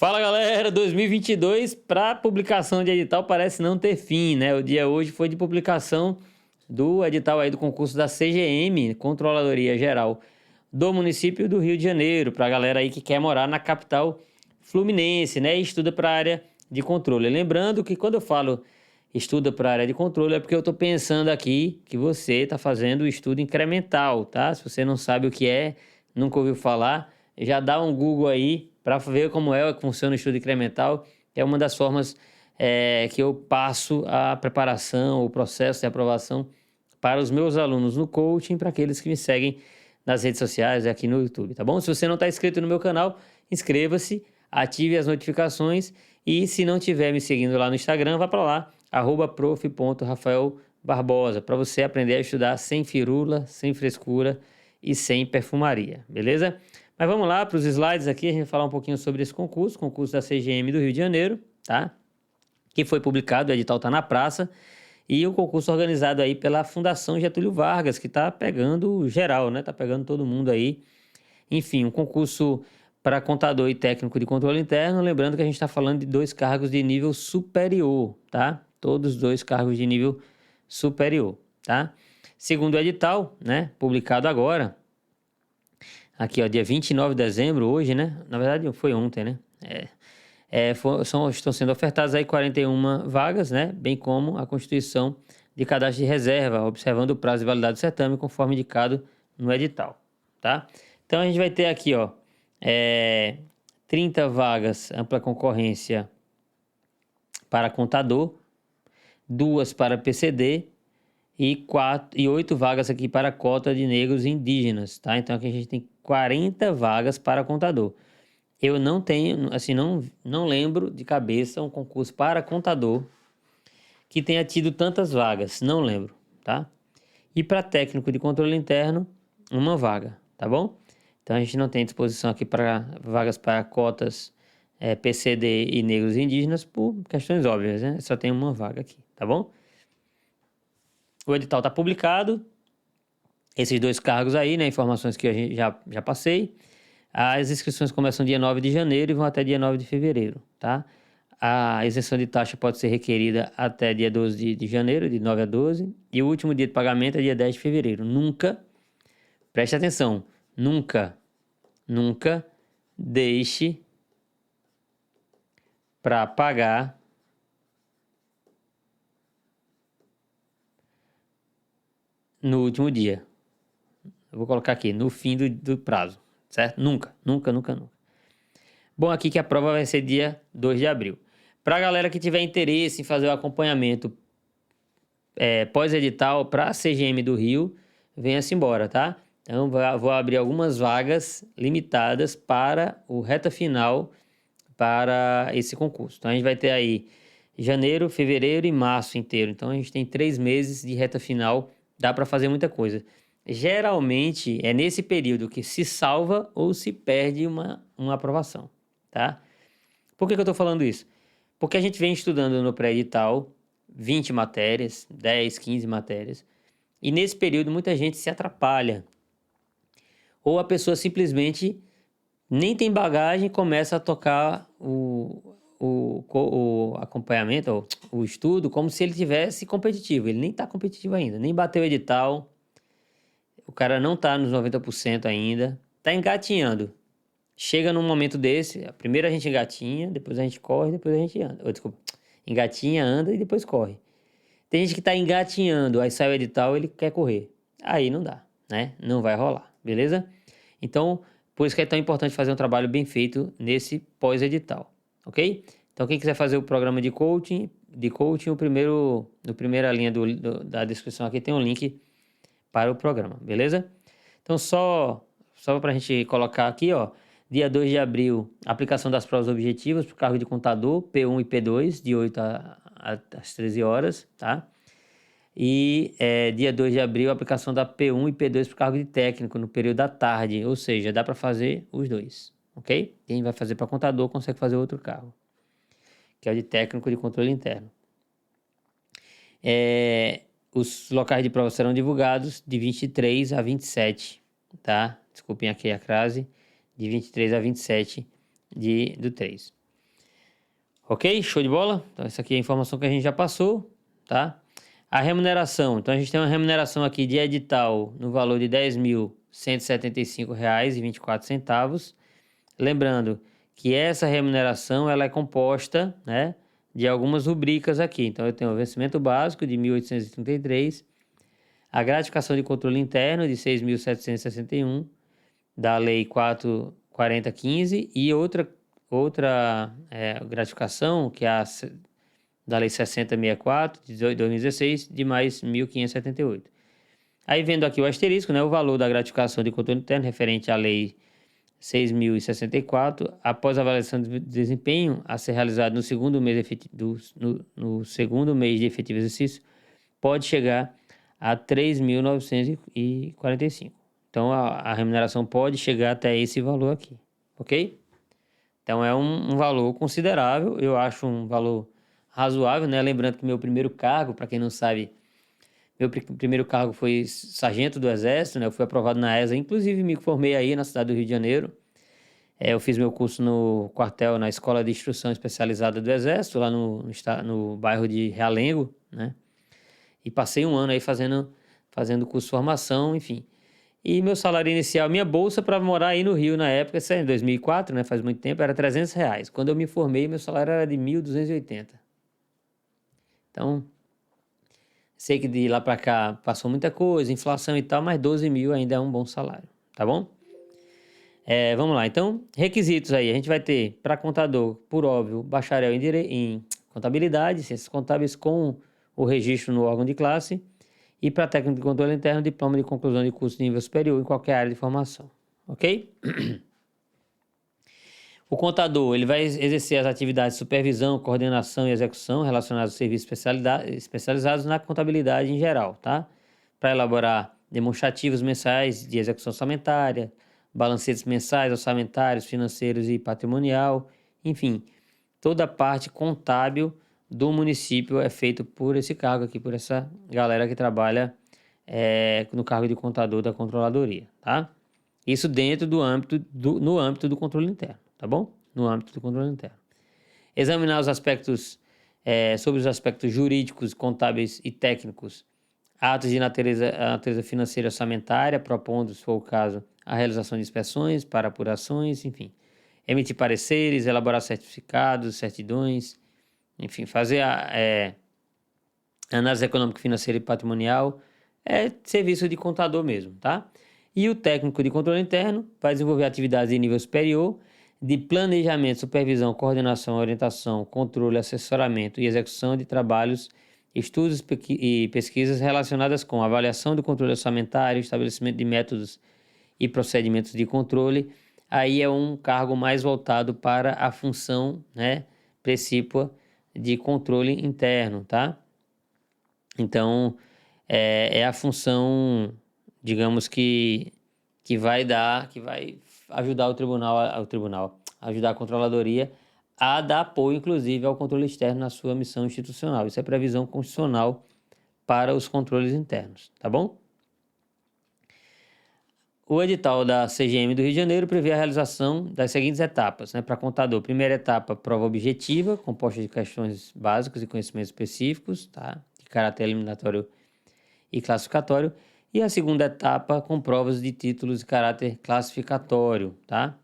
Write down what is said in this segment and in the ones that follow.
Fala galera, 2022 para publicação de edital parece não ter fim, né? O dia hoje foi de publicação do edital aí do concurso da CGM, Controladoria Geral do município do Rio de Janeiro, para a galera aí que quer morar na capital fluminense, né? E estuda para a área de controle. Lembrando que quando eu falo estuda para a área de controle é porque eu estou pensando aqui que você está fazendo o estudo incremental, tá? Se você não sabe o que é, nunca ouviu falar, já dá um Google aí para ver como é que funciona o estudo incremental. É uma das formas que eu passo a preparação, o processo de aprovação para os meus alunos no coaching, para aqueles que me seguem nas redes sociais e aqui no YouTube, tá bom? Se você não está inscrito no meu canal, inscreva-se, ative as notificações e se não estiver me seguindo lá no Instagram, vá para lá, @prof.rafaelbarbosa, para você aprender a estudar sem firula, sem frescura e sem perfumaria, beleza? Mas vamos lá para os slides aqui, a gente vai falar um pouquinho sobre esse concurso da CGM do Rio de Janeiro, tá? Que foi publicado, o edital está na praça, e o concurso organizado aí pela Fundação Getúlio Vargas, que está pegando geral, né? Está pegando todo mundo aí. Enfim, um concurso para contador e técnico de controle interno, lembrando que a gente está falando de 2 cargos de nível superior, tá? Todos 2 cargos de nível superior, tá? Segundo o edital, né? Publicado agora, aqui, ó, dia 29 de dezembro, hoje, né? Na verdade, foi ontem, né? Estão sendo ofertadas aí 41 vagas, né? Bem como a constituição de cadastro de reserva, observando o prazo de validade do certame, conforme indicado no edital, tá? Então, a gente vai ter aqui, ó, 30 vagas, ampla concorrência para contador, 2 para PCD e 8 vagas aqui para cota de negros e indígenas, tá? Então, aqui a gente tem 40 vagas para contador. Eu não tenho, assim, não lembro de cabeça um concurso para contador que tenha tido tantas vagas, não lembro, tá? E para técnico de controle interno, 1 vaga, tá bom? Então a gente não tem disposição aqui para vagas para cotas PCD e negros e indígenas por questões óbvias, né? Só tem 1 vaga aqui, tá bom? O edital está publicado, esses 2 cargos aí, né? Informações que a gente já passei. As inscrições começam dia 9 de janeiro e vão até dia 9 de fevereiro, tá? A isenção de taxa pode ser requerida até dia 12 de janeiro, de 9 a 12, e o último dia de pagamento é dia 10 de fevereiro. Nunca, preste atenção, nunca deixe para pagar no último dia. Eu vou colocar aqui, no fim do prazo, certo? Nunca. Bom, aqui que a prova vai ser dia 2 de abril. Para a galera que tiver interesse em fazer o acompanhamento pós-edital para a CGM do Rio, venha-se embora, tá? Então, vou abrir algumas vagas limitadas para o reta final para esse concurso. Então, a gente vai ter aí janeiro, fevereiro e março inteiro. Então, a gente tem 3 meses de reta final, dá para fazer muita coisa. Geralmente, é nesse período que se salva ou se perde uma aprovação, tá? Por que eu estou falando isso? Porque a gente vem estudando no pré-edital 20 matérias, 10, 15 matérias, e nesse período muita gente se atrapalha. Ou a pessoa simplesmente nem tem bagagem e começa a tocar o acompanhamento, ou o estudo, como se ele tivesse competitivo. Ele nem está competitivo ainda, nem bateu o edital, o cara não está nos 90% ainda, está engatinhando. Chega num momento desse, primeiro a gente engatinha, depois a gente corre, depois a gente anda. Desculpa, engatinha, anda e depois corre. Tem gente que tá engatinhando, aí sai o edital, ele quer correr. Aí não dá, né? Não vai rolar, beleza? Então, por isso que é tão importante fazer um trabalho bem feito nesse pós-edital, ok? Então, quem quiser fazer o programa de coaching, no primeira linha da descrição aqui tem um link para o programa, beleza? Então, só para a gente colocar aqui, ó, dia 2 de abril, aplicação das provas objetivas para o cargo de contador, P1 e P2, de 8 às 13 horas, tá? E dia 2 de abril, aplicação da P1 e P2 para o cargo de técnico, no período da tarde, ou seja, dá para fazer os 2, ok? Quem vai fazer para contador consegue fazer outro cargo, que é o de técnico de controle interno. Os locais de prova serão divulgados de 23 a 27, tá? Desculpem aqui a crase, de 23 a 27 do 3. Ok? Show de bola? Então, essa aqui é a informação que a gente já passou, tá? A remuneração. Então, a gente tem uma remuneração aqui de edital no valor de R$ 10.175,24. Lembrando que essa remuneração ela é composta, né, de algumas rubricas aqui. Então, eu tenho o vencimento básico de 1.833, a gratificação de controle interno de 6.761, da Lei 4.4015 e outra gratificação, que é a da Lei 6064, de 2016, de mais 1.578. Aí, vendo aqui o asterisco, né, o valor da gratificação de controle interno referente à Lei 6.064, após a avaliação de desempenho a ser realizada no segundo mês, no segundo mês de efetivo exercício, pode chegar a 3.945. Então, a remuneração pode chegar até esse valor aqui, ok? Então, é um valor considerável, eu acho um valor razoável, né? Lembrando que meu primeiro cargo, para quem não sabe, meu primeiro cargo foi sargento do Exército, né? Eu fui aprovado na ESA, inclusive me formei aí na cidade do Rio de Janeiro. Eu fiz meu curso no quartel, na Escola de Instrução Especializada do Exército, lá no bairro de Realengo, né? E passei um ano aí fazendo curso de formação, enfim. E meu salário inicial, minha bolsa para morar aí no Rio na época, isso é em 2004, né? Faz muito tempo, era R$ 300. Quando eu me formei, meu salário era de 1.280. Então, sei que de lá para cá passou muita coisa, inflação e tal, mas 12 mil ainda é um bom salário, tá bom? Vamos lá, então, requisitos aí. A gente vai ter, para contador, por óbvio, bacharel em contabilidade, ciências contábeis com o registro no órgão de classe. E para técnico de controle interno, diploma de conclusão de curso de nível superior em qualquer área de formação, ok? O contador, ele vai exercer as atividades de supervisão, coordenação e execução relacionadas aos serviços especializados na contabilidade em geral, tá? Para elaborar demonstrativos mensais de execução orçamentária, balancetes mensais, orçamentários, financeiros e patrimonial, enfim, toda a parte contábil do município é feito por esse cargo aqui, por essa galera que trabalha no cargo de contador da controladoria, tá? Isso dentro no âmbito do controle interno, tá bom? No âmbito do controle interno. Examinar os aspectos, sobre os aspectos jurídicos, contábeis e técnicos, atos de natureza financeira e orçamentária, propondo, se for o caso, a realização de inspeções para apurações, enfim. Emitir pareceres, elaborar certificados, certidões, enfim, fazer a análise econômica, financeira e patrimonial, serviço de contador mesmo, tá? E o técnico de controle interno vai desenvolver atividades de nível superior, de planejamento, supervisão, coordenação, orientação, controle, assessoramento e execução de trabalhos, estudos e pesquisas relacionadas com avaliação do controle orçamentário, estabelecimento de métodos e procedimentos de controle. Aí é um cargo mais voltado para a função, né, precípua de controle interno, tá? Então, é a função, digamos que vai ajudar ajudar a controladoria a dar apoio, inclusive, ao controle externo na sua missão institucional. Isso é previsão constitucional para os controles internos, tá bom? O edital da CGM do Rio de Janeiro prevê a realização das seguintes etapas, né, para contador. Primeira etapa, prova objetiva, composta de questões básicas e conhecimentos específicos, tá, de caráter eliminatório e classificatório. E a segunda etapa, com provas de títulos de caráter classificatório, tá?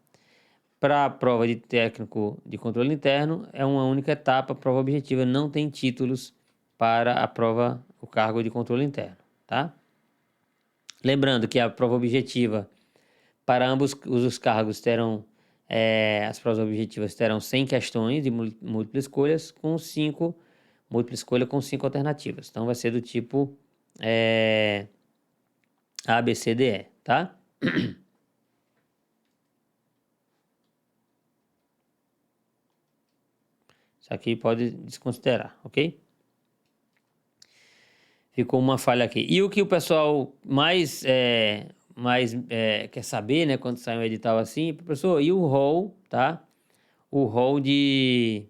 Para a prova de técnico de controle interno, é uma única etapa, prova objetiva, não tem títulos para a prova, o cargo de controle interno, tá? Lembrando que a prova objetiva, para ambos os cargos, as provas objetivas terão 100 questões de múltipla escolha com 5 alternativas. Então, vai ser do tipo A, B, C, D, E, tá? Isso aqui pode desconsiderar, ok? Ficou uma falha aqui. E o que o pessoal mais quer saber, né, quando sai um edital assim, professor, e o rol, tá? O rol de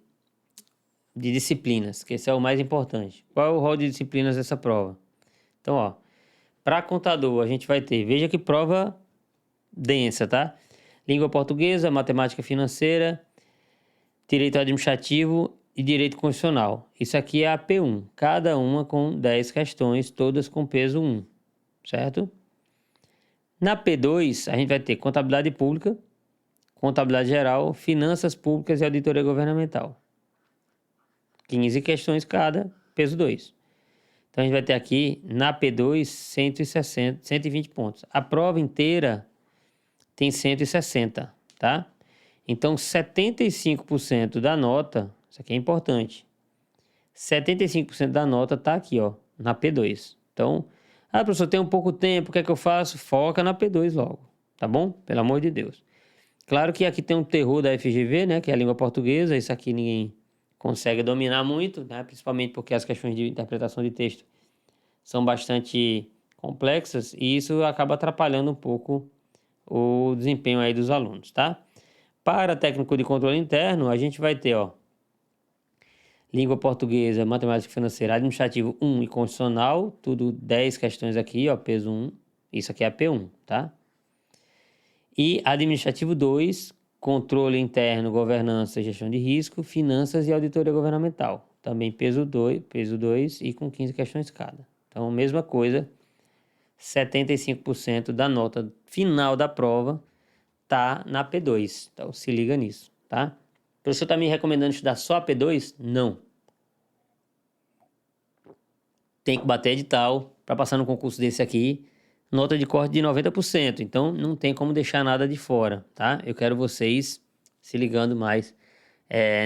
disciplinas, que esse é o mais importante. Qual é o rol de disciplinas dessa prova? Então, ó, para contador, a gente vai ter, veja que prova densa, tá? Língua portuguesa, matemática financeira, direito administrativo e Direito Constitucional. Isso aqui é a P1, cada uma com 10 questões, todas com peso 1, certo? Na P2, a gente vai ter Contabilidade Pública, Contabilidade Geral, Finanças Públicas e Auditoria Governamental. 15 questões cada, peso 2. Então, a gente vai ter aqui, na P2, 120 pontos. A prova inteira tem 160, tá? Então, 75% da nota, isso aqui é importante, 75% da nota está aqui, ó, na P2. Então, professor, tem um pouco tempo, o que é que eu faço? Foca na P2 logo, tá bom? Pelo amor de Deus. Claro que aqui tem um terror da FGV, né, que é a língua portuguesa, isso aqui ninguém consegue dominar muito, né, principalmente porque as questões de interpretação de texto são bastante complexas e isso acaba atrapalhando um pouco o desempenho aí dos alunos, tá? Para técnico de controle interno, a gente vai ter, ó, língua portuguesa, matemática financeira, administrativo 1 e constitucional, tudo 10 questões aqui, ó, peso 1, isso aqui é a P1, tá? E administrativo 2, controle interno, governança, gestão de risco, finanças e auditoria governamental, também peso 2 e com 15 questões cada. Então, mesma coisa, 75% da nota final da prova tá na P2. Então, se liga nisso, tá? O professor está me recomendando estudar só a P2? Não. Tem que bater edital para passar no concurso desse aqui. Nota de corte de 90%. Então, não tem como deixar nada de fora, tá? Eu quero vocês se ligando mais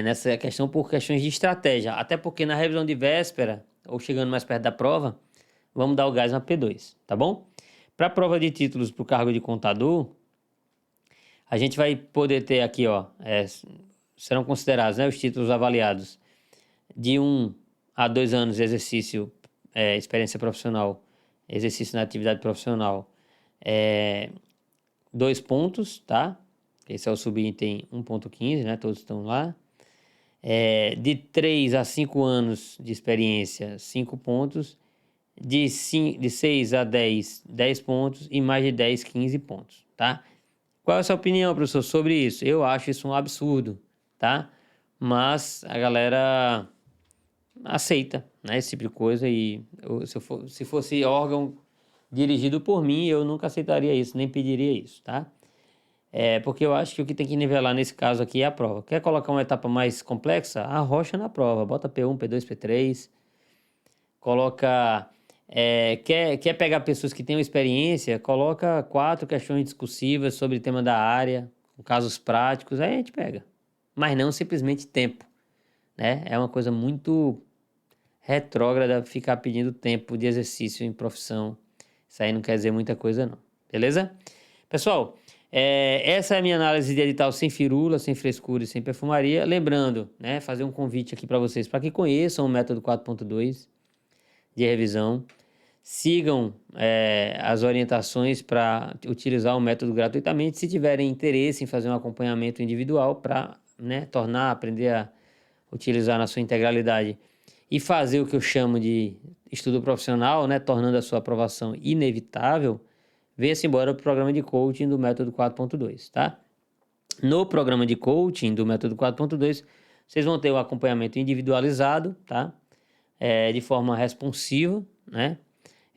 nessa questão por questões de estratégia. Até porque na revisão de véspera, ou chegando mais perto da prova, vamos dar o gás na P2, tá bom? Para a prova de títulos para o cargo de contador, a gente vai poder ter aqui, ó, serão considerados, né, os títulos avaliados de 1 a 2 anos de exercício, experiência profissional, exercício na atividade profissional, 2 pontos, tá? Esse é o subitem 1.15, né? Todos estão lá. De 3 a 5 anos de experiência, 5 pontos. De 6 a 10, 10 pontos. E mais de 10, 15 pontos, tá? Qual é a sua opinião, professor, sobre isso? Eu acho isso um absurdo, tá? Mas a galera aceita, né, esse tipo de coisa e se fosse órgão dirigido por mim, eu nunca aceitaria isso, nem pediria isso, tá? Porque eu acho que o que tem que nivelar nesse caso aqui é a prova. Quer colocar uma etapa mais complexa? Arrocha na prova, bota P1, P2, P3, coloca... quer pegar pessoas que tenham experiência, coloca 4 questões discursivas sobre o tema da área, com casos práticos, aí a gente pega. Mas não simplesmente tempo, né? É uma coisa muito retrógrada ficar pedindo tempo de exercício em profissão. Isso aí não quer dizer muita coisa não, beleza? Pessoal, essa é a minha análise de edital sem firula, sem frescura e sem perfumaria. Lembrando, né, fazer um convite aqui para vocês, para que conheçam o método 4.2 de revisão, sigam as orientações para utilizar o método gratuitamente, se tiverem interesse em fazer um acompanhamento individual para, né, aprender a utilizar na sua integralidade e fazer o que eu chamo de estudo profissional, né, tornando a sua aprovação inevitável, venha-se embora para o programa de coaching do método 4.2, tá? No programa de coaching do método 4.2, vocês vão ter o acompanhamento individualizado, tá? De forma responsiva, né?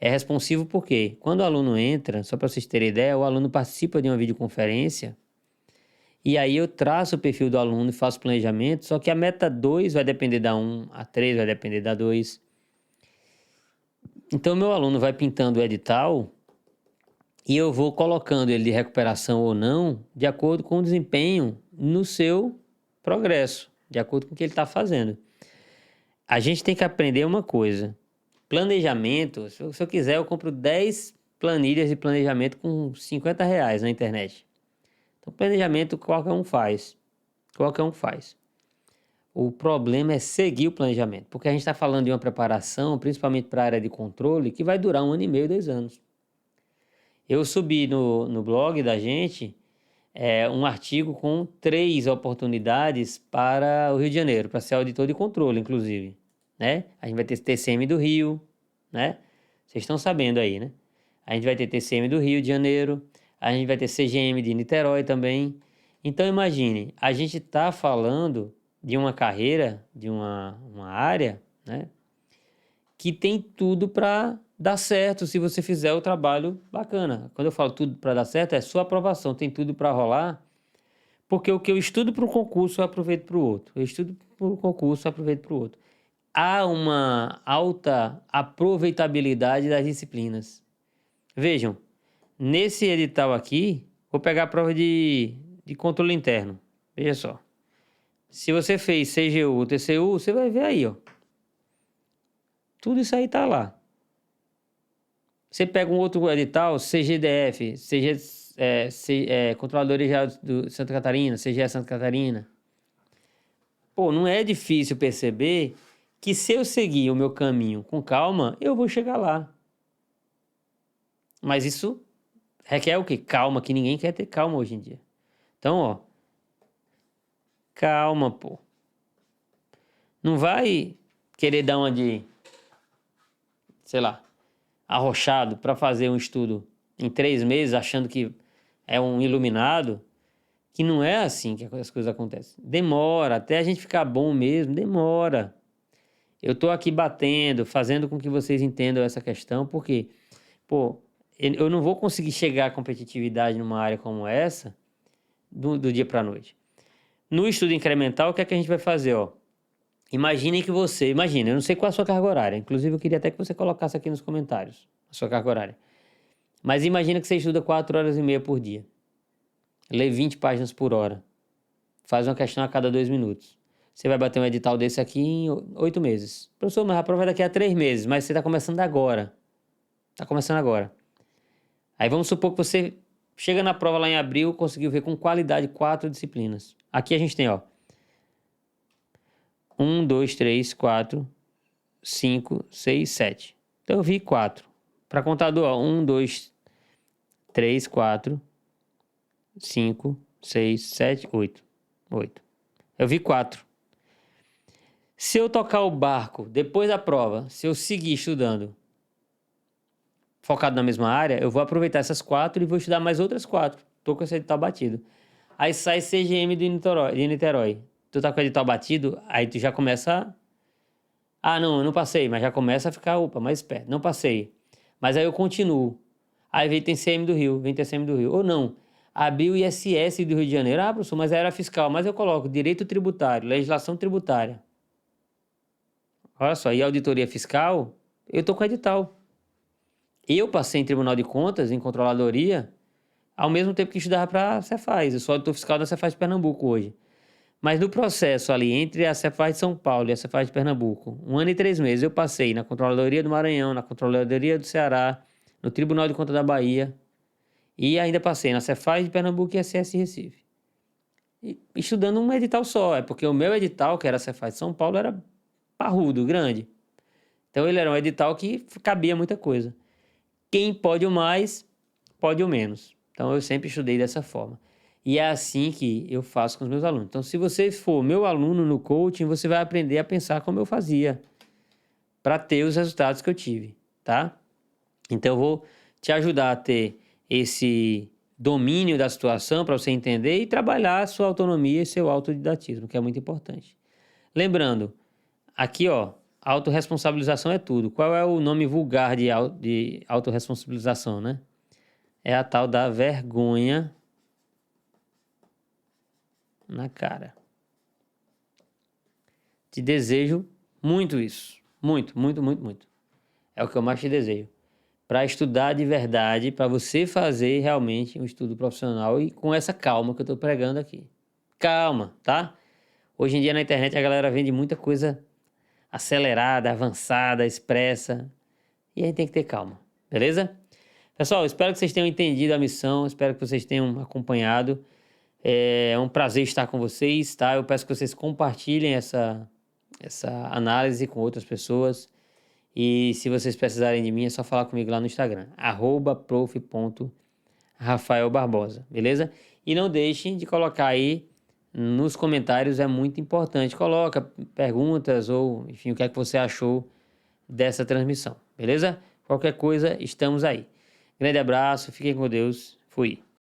É responsivo porque quando o aluno entra, só para vocês terem ideia, o aluno participa de uma videoconferência e aí eu traço o perfil do aluno e faço planejamento, só que a meta 2 vai depender da 1, a 3 vai depender da 2. Então, meu aluno vai pintando o edital e eu vou colocando ele de recuperação ou não, de acordo com o desempenho no seu progresso, de acordo com o que ele está fazendo. A gente tem que aprender uma coisa. Planejamento, se eu quiser, eu compro 10 planilhas de planejamento com R$50 na internet. Então, planejamento qualquer um faz. Qualquer um faz. O problema é seguir o planejamento, porque a gente está falando de uma preparação, principalmente para a área de controle, que vai durar 1 ano e meio, 2 anos. Eu subi no blog da gente um artigo com 3 oportunidades para o Rio de Janeiro, para ser auditor de controle, inclusive, né? A gente vai ter TCM do Rio, né? Vocês estão sabendo aí, né? A gente vai ter TCM do Rio de Janeiro, a gente vai ter CGM de Niterói também. Então, imagine, a gente está falando de uma carreira, de uma área, né? Que tem tudo para dar certo se você fizer o trabalho bacana. Quando eu falo tudo para dar certo, é sua aprovação, tem tudo para rolar, porque o que eu estudo para um concurso eu aproveito para o outro. Eu estudo para o concurso eu aproveito para o outro. Há uma alta aproveitabilidade das disciplinas. Vejam, nesse edital aqui, vou pegar a prova de controle interno. Veja só. Se você fez CGU ou TCU, você vai ver aí, ó. Tudo isso aí tá lá. Você pega um outro edital, CGDF, Controladoria Geral de Santa Catarina, CGE Santa Catarina. Pô, não é difícil perceber que se eu seguir o meu caminho com calma, eu vou chegar lá. Mas isso requer o quê? Calma, que ninguém quer ter calma hoje em dia. Então, ó, calma, pô. Não vai querer dar uma de, sei lá, arrochado para fazer um estudo em 3 meses, achando que é um iluminado, que não é assim que as coisas acontecem. Demora, até a gente ficar bom mesmo, demora. Eu tô aqui batendo, fazendo com que vocês entendam essa questão, porque, pô, eu não vou conseguir chegar à competitividade numa área como essa do dia para a noite. No estudo incremental, o que é que a gente vai fazer, ó? Imagina, eu não sei qual é a sua carga horária, inclusive eu queria até que você colocasse aqui nos comentários a sua carga horária. Mas imagina que você estuda 4 horas e meia por dia. Lê 20 páginas por hora. Faz uma questão a cada 2 minutos. Você vai bater um edital desse aqui em 8 meses. Professor, mas a prova é daqui a 3 meses, mas você está começando agora. Está começando agora. Aí vamos supor que você chega na prova lá em abril, conseguiu ver com qualidade 4 disciplinas. Aqui a gente tem, ó. 1, 2, 3, 4, 5, 6, 7. Então eu vi 4. Para contador, ó. 1, 2, 3, 4, 5, 6, 7, 8. 8. Eu vi 4. Se eu tocar o barco depois da prova, se eu seguir estudando focado na mesma área, eu vou aproveitar essas 4 e vou estudar mais outras 4. Tô com esse edital batido. Aí sai CGM de Niterói. Tu tá com o edital batido, aí tu já começa a... Ah, não, eu não passei, mas já começa a ficar, opa, mais esperto. Não passei. Mas aí eu continuo. Aí vem TCM do Rio, vem TCM do Rio. Ou não, abri o ISS do Rio de Janeiro. Ah, professor, mas era fiscal. Mas eu coloco direito tributário, legislação tributária. Olha só, e auditoria fiscal, eu tô com edital. Eu passei em Tribunal de Contas, em Controladoria, ao mesmo tempo que estudava para a Cefaz. Eu sou auditor fiscal da Cefaz de Pernambuco hoje. Mas no processo ali, entre a Cefaz de São Paulo e a Cefaz de Pernambuco, 1 ano e 3 meses, eu passei na Controladoria do Maranhão, na Controladoria do Ceará, no Tribunal de Contas da Bahia, e ainda passei na Cefaz de Pernambuco e SS Recife. E estudando um edital só, é porque o meu edital, que era a Cefaz de São Paulo, era parrudo, grande. Então ele era um edital que cabia muita coisa. Quem pode o mais, pode o menos. Então eu sempre estudei dessa forma. E é assim que eu faço com os meus alunos. Então, se você for meu aluno no coaching, você vai aprender a pensar como eu fazia, para ter os resultados que eu tive, tá? Então, eu vou te ajudar a ter esse domínio da situação para você entender e trabalhar a sua autonomia e seu autodidatismo, que é muito importante. Lembrando, aqui, ó, autorresponsabilização é tudo. Qual é o nome vulgar de autorresponsabilização, né? É a tal da vergonha na cara. Te desejo muito isso. Muito, muito, muito, muito. É o que eu mais te desejo. Para estudar de verdade, para você fazer realmente um estudo profissional e com essa calma que eu estou pregando aqui. Calma, tá? Hoje em dia na internet a galera vende muita coisa acelerada, avançada, expressa. E a gente tem que ter calma, beleza? Pessoal, espero que vocês tenham entendido a missão, espero que vocês tenham acompanhado. É um prazer estar com vocês, tá? Eu peço que vocês compartilhem essa análise com outras pessoas. E se vocês precisarem de mim, é só falar comigo lá no Instagram, @prof.rafaelbarbosa, beleza? E não deixem de colocar aí nos comentários, é muito importante. Coloca perguntas ou, enfim, o que é que você achou dessa transmissão, beleza? Qualquer coisa, estamos aí. Grande abraço, fiquem com Deus, fui.